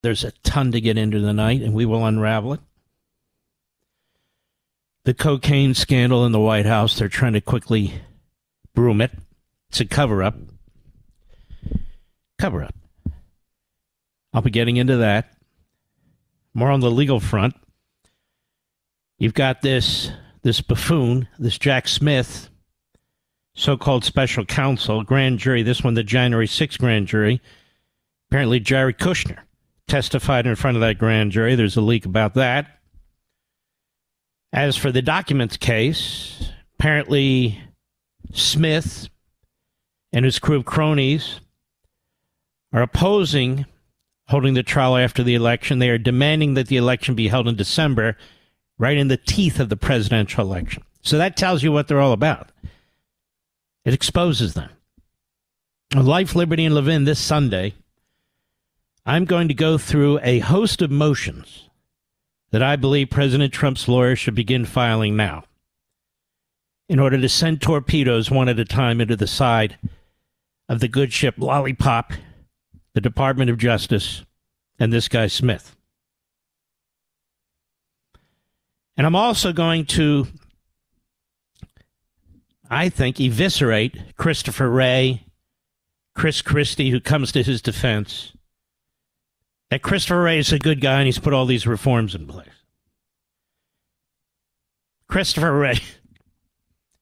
There's a ton to get into tonight, and we will unravel it. The cocaine scandal in the White House, they're trying to quickly broom it. It's a cover-up. Cover-up. I'll be getting into that. More on the legal front. You've got this buffoon, this Jack Smith, so-called special counsel, grand jury, this one the January 6th grand jury. Apparently Jared Kushner testified in front of that grand jury. There's a leak about that. As for the documents case, apparently Smith and his crew of cronies are opposing holding the trial after the election. They are demanding that the election be held in December, right in the teeth of the presidential election. So that tells you what they're all about. It exposes them. On Life, Liberty, and Levin this Sunday, I'm going to go through a host of motions that I believe President Trump's lawyers should begin filing now in order to send torpedoes one at a time into the side of the good ship Lollipop, the Department of Justice, and this guy Smith. And I'm also going to, I think, eviscerate Christopher Wray, Chris Christie, who comes to his defense, that Christopher Wray is a good guy and he's put all these reforms in place. Christopher Wray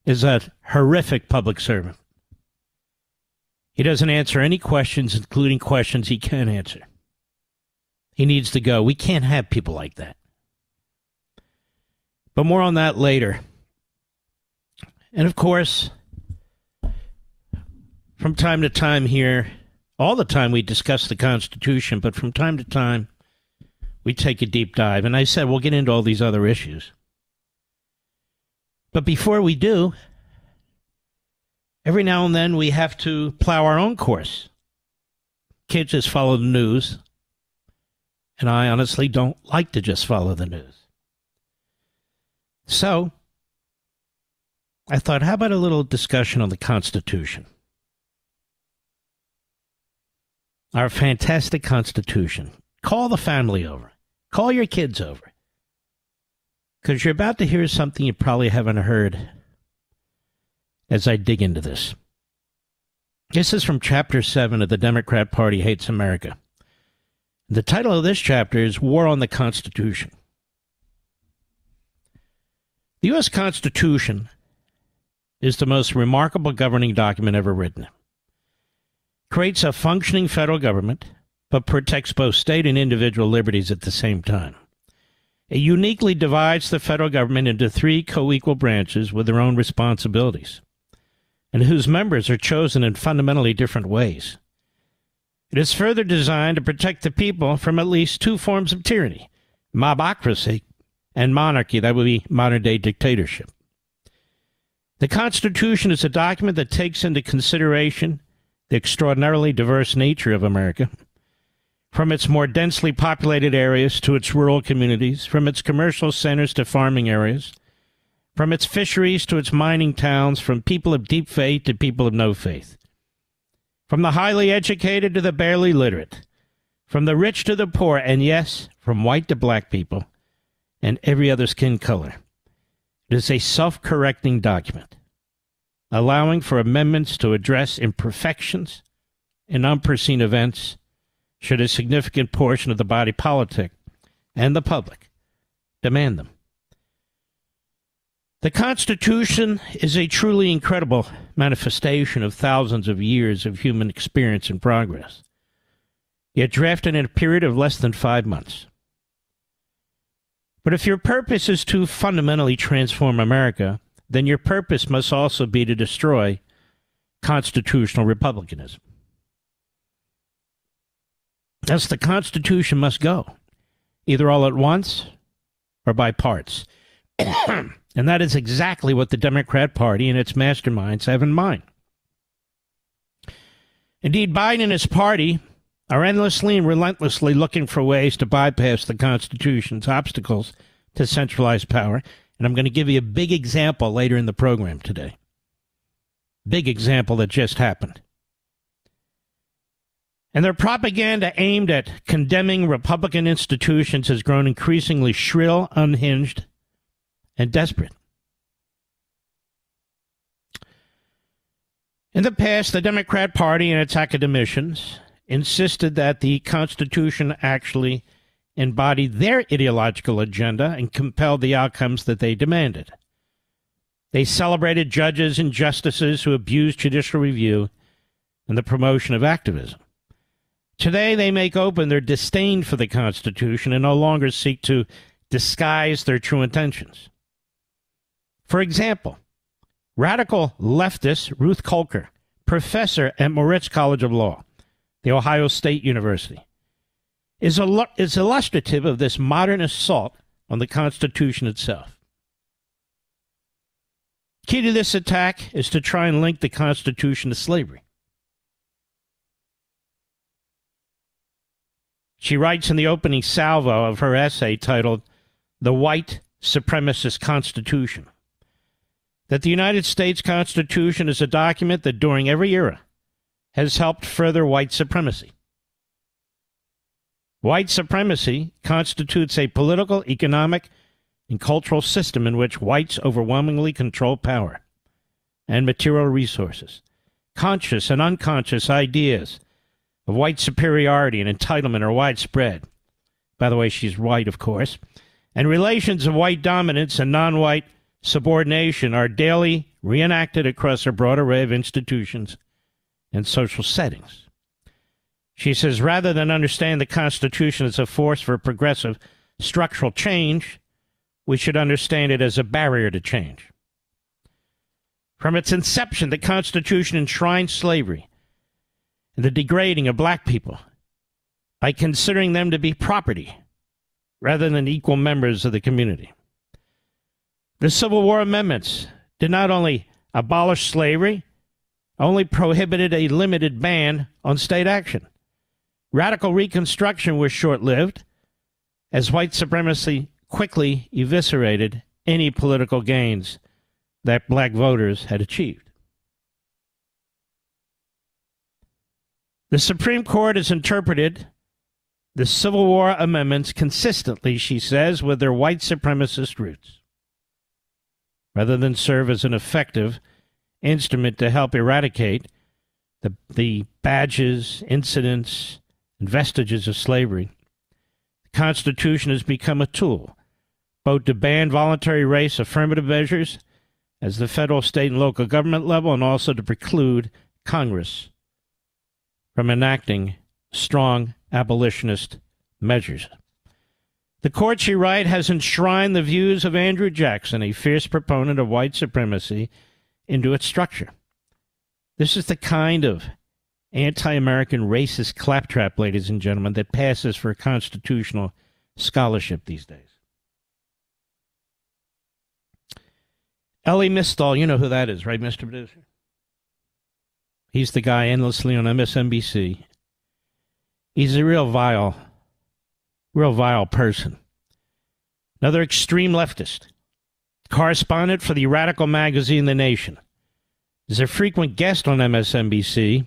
is a horrific public servant. He doesn't answer any questions, including questions he can't answer. He needs to go. We can't have people like that. But more on that later. And of course, from time to time here, all the time we discuss the Constitution, but from time to time we take a deep dive. And I said we'll get into all these other issues. But before we do, every now and then we have to plow our own course. Can't just follow the news. And I honestly don't like to just follow the news. So I thought, how about a little discussion on the Constitution? Our fantastic Constitution. Call the family over. Call your kids over. Because you're about to hear something you probably haven't heard as I dig into this. This is from Chapter 7 of The Democrat Party Hates America. The title of this chapter is War on the Constitution. The U.S. Constitution is the most remarkable governing document ever written. It creates a functioning federal government, but protects both state and individual liberties at the same time. It uniquely divides the federal government into three co-equal branches with their own responsibilities, and whose members are chosen in fundamentally different ways. It is further designed to protect the people from at least two forms of tyranny, mobocracy and monarchy, that would be modern-day dictatorship. The Constitution is a document that takes into consideration the extraordinarily diverse nature of America, from its more densely populated areas to its rural communities, from its commercial centers to farming areas, from its fisheries to its mining towns, from people of deep faith to people of no faith, from the highly educated to the barely literate, from the rich to the poor, and yes, from white to black people, and every other skin color. It is a self-correcting document, allowing for amendments to address imperfections and unforeseen events should a significant portion of the body politic and the public demand them. The Constitution is a truly incredible manifestation of thousands of years of human experience and progress, yet drafted in a period of less than 5 months. But if your purpose is to fundamentally transform America, then your purpose must also be to destroy constitutional republicanism. Thus, the Constitution must go, either all at once or by parts. And that is exactly what the Democrat Party and its masterminds have in mind. Indeed, Biden and his party are endlessly and relentlessly looking for ways to bypass the Constitution's obstacles to centralized power. And I'm going to give you a big example later in the program today. Big example that just happened. And their propaganda aimed at condemning Republican institutions has grown increasingly shrill, unhinged, and desperate. In the past, the Democrat Party and its academicians insisted that the Constitution actually embodied their ideological agenda and compelled the outcomes that they demanded. They celebrated judges and justices who abused judicial review and the promotion of activism. Today, they make open their disdain for the Constitution and no longer seek to disguise their true intentions. For example, radical leftist Ruth Kolker, professor at Moritz College of Law, the Ohio State University, is illustrative of this modern assault on the Constitution itself. Key to this attack is to try and link the Constitution to slavery. She writes in the opening salvo of her essay titled "The White Supremacist Constitution" that the United States Constitution is a document that during every era has helped further white supremacy. White supremacy constitutes a political, economic, and cultural system in which whites overwhelmingly control power and material resources. Conscious and unconscious ideas of white superiority and entitlement are widespread. By the way, she's white, of course. And relations of white dominance and non-white subordination are daily reenacted across a broad array of institutions and social settings. She says, rather than understand the Constitution as a force for progressive structural change, we should understand it as a barrier to change. From its inception, the Constitution enshrined slavery and the degrading of black people by considering them to be property rather than equal members of the community. The Civil War amendments did not only abolish slavery, only prohibited a limited ban on state action. Radical Reconstruction was short-lived, as white supremacy quickly eviscerated any political gains that black voters had achieved. The Supreme Court has interpreted the Civil War amendments consistently, she says, with their white supremacist roots, rather than serve as an effective instrument to help eradicate the badges, incidents, and vestiges of slavery. The Constitution has become a tool, both to ban voluntary race affirmative measures as the federal, state, and local government level, and also to preclude Congress from enacting strong abolitionist measures. The court, she writes, has enshrined the views of Andrew Jackson, a fierce proponent of white supremacy, into its structure. This is the kind of anti-American racist claptrap, ladies and gentlemen, that passes for constitutional scholarship these days. Elie Mystal, you know who that is, right, Mr. Producer? He's the guy endlessly on MSNBC. He's a real vile person. Another extreme leftist. Correspondent for the radical magazine The Nation. Is a frequent guest on MSNBC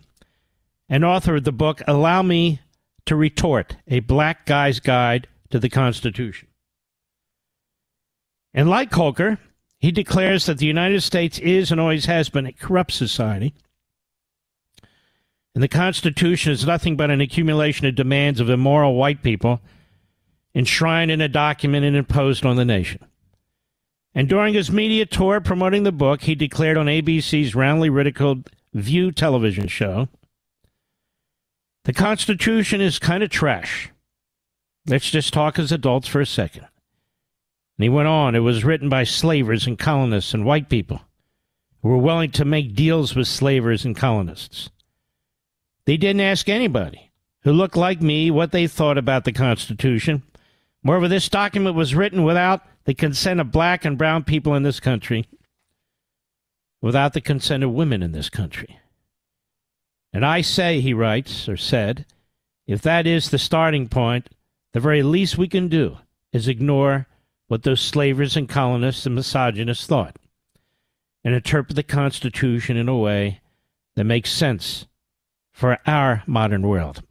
and author of the book Allow Me to Retort, a Black Guy's Guide to the Constitution. And like Kolker, he declares that the United States is and always has been a corrupt society, and the Constitution is nothing but an accumulation of demands of immoral white people enshrined in a document and imposed on the nation. And during his media tour promoting the book, he declared on ABC's roundly ridiculed View television show, "The Constitution is kind of trash. Let's just talk as adults for a second." And he went on, it was written by slavers and colonists and white people who were willing to make deals with slavers and colonists. They didn't ask anybody who looked like me what they thought about the Constitution. Moreover, this document was written without the consent of black and brown people in this country, without the consent of women in this country. And I say, he writes, or said, if that is the starting point, the very least we can do is ignore what those slavers and colonists and misogynists thought and interpret the Constitution in a way that makes sense for our modern world.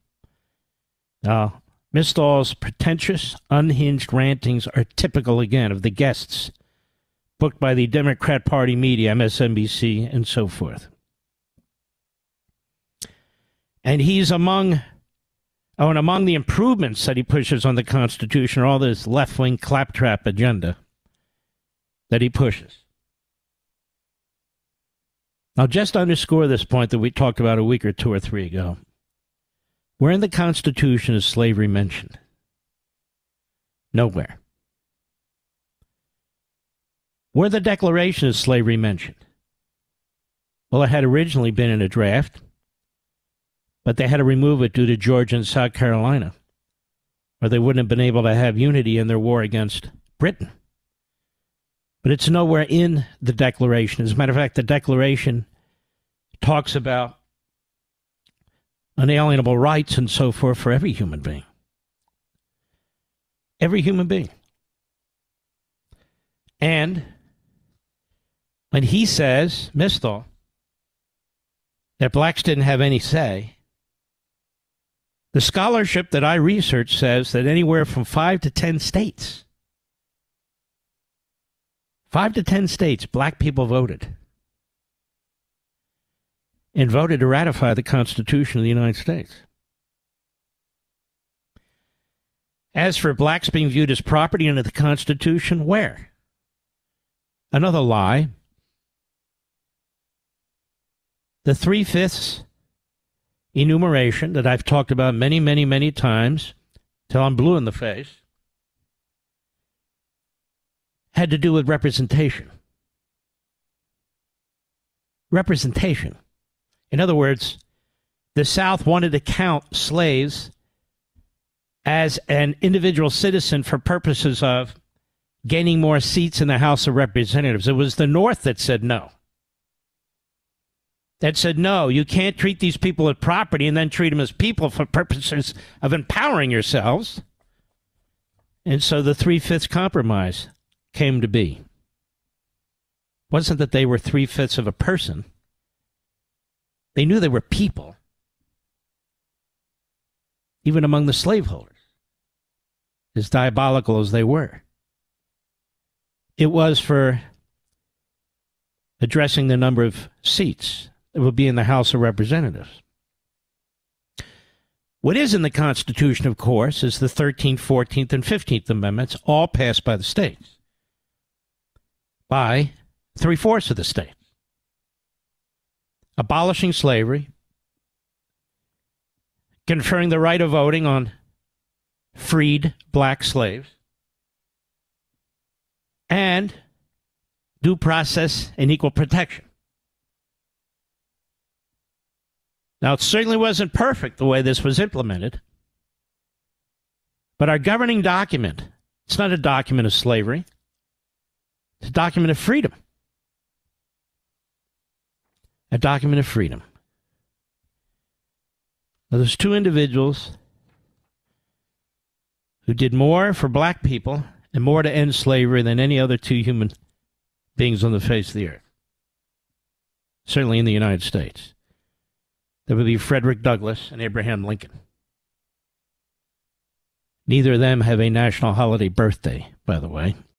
Misthal's pretentious, unhinged rantings are typical again of the guests booked by the Democrat Party media, MSNBC, and so forth. And he's among the improvements that he pushes on the Constitution are all this left-wing claptrap agenda that he pushes. Now, just to underscore this point that we talked about a week or two or three ago, where in the Constitution is slavery mentioned? Nowhere. Where the Declaration is slavery mentioned? Well, it had originally been in a draft, but they had to remove it due to Georgia and South Carolina, or they wouldn't have been able to have unity in their war against Britain. But it's nowhere in the Declaration. As a matter of fact, the Declaration talks about unalienable rights and so forth for every human being. Every human being. And when he says, Misthal, that blacks didn't have any say, the scholarship that I researched says that anywhere from 5 to 10 states, 5 to 10 states, black people voted. And voted to ratify the Constitution of the United States. As for blacks being viewed as property under the Constitution, where? Another lie. The 3/5 enumeration that I've talked about many, many, many times till I'm blue in the face had to do with representation. Representation. In other words, the South wanted to count slaves as an individual citizen for purposes of gaining more seats in the House of Representatives. It was the North that said no. That said, no, you can't treat these people as property and then treat them as people for purposes of empowering yourselves. And so the 3/5 compromise came to be. It wasn't that they were 3/5 of a person. They knew they were people, even among the slaveholders, as diabolical as they were. It was for addressing the number of seats that would be in the House of Representatives. What is in the Constitution, of course, is the 13th, 14th, and 15th Amendments, all passed by the states, by 3/4 of the states. Abolishing slavery, conferring the right of voting on freed black slaves, and due process and equal protection. Now, it certainly wasn't perfect the way this was implemented, but our governing document, it's not a document of slavery, it's a document of freedom. A document of freedom. Now, there's two individuals who did more for black people and more to end slavery than any other two human beings on the face of the earth. Certainly in the United States. That would be Frederick Douglass and Abraham Lincoln. Neither of them have a national holiday birthday, by the way.